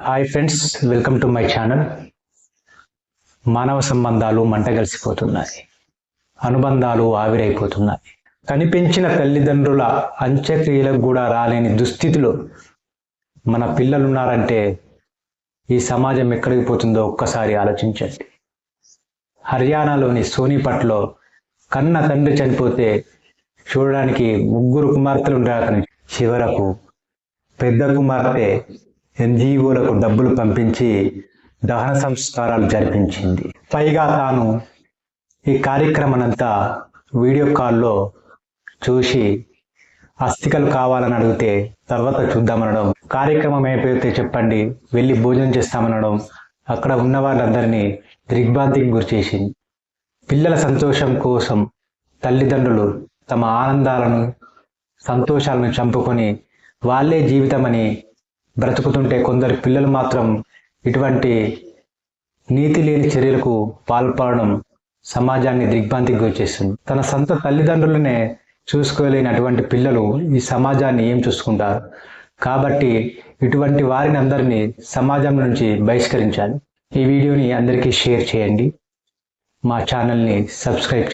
Hi friends, welcome to my channel. మానవ సంబంధాలు మంటగలిసిపోతున్నాయి, అనుబంధాలు ఆవిరైపోతున్నాయి. కనిపించిన తల్లిదండ్రుల అంత్యక్రియలకు కూడా రాలేని దుస్థితిలో మన పిల్లలున్నారంటే ఈ సమాజం ఎక్కడికి పోతుందో ఒక్కసారి ఆలోచించండి. హర్యానాలోని సోనిపట్లో కన్న తండ్రి చనిపోతే చూడడానికి ముగ్గురు కుమార్తెలు ఉండేతని చివరకు పెద్ద కుమార్తె ఎన్జిఓలకు డబ్బులు పంపించి దహన సంస్కారాలు జరిపించింది. పైగా తాను ఈ కార్యక్రమానంతా వీడియో కాల్లో చూసి అస్థికలు కావాలని అడిగితే తర్వాత చూద్దామనడం, కార్యక్రమం అయిపోతే చెప్పండి వెళ్ళి భోజనం చేస్తామనడం అక్కడ ఉన్న వాళ్ళందరినీ దిగ్భ్రాంతికి గురిచేసింది. పిల్లల సంతోషం కోసం తల్లిదండ్రులు తమ ఆనందాలను సంతోషాలను చంపుకొని వాళ్ళే జీవితమని బ్రతుకుతుంటే కొందరు పిల్లలు మాత్రం ఇటువంటి నీతి లేని చర్యలకు పాల్పడడం సమాజాన్ని దిగ్భ్రాంతికి గురిచేస్తుంది. తన సొంత తల్లిదండ్రులనే చూసుకోలేని అటువంటి పిల్లలు ఈ సమాజాన్ని ఏం చూసుకుంటారు? కాబట్టి ఇటువంటి వారిని అందరినీ సమాజం నుంచి బహిష్కరించాలి. ఈ వీడియోని అందరికీ షేర్ చేయండి, మా ఛానల్ని సబ్స్క్రైబ్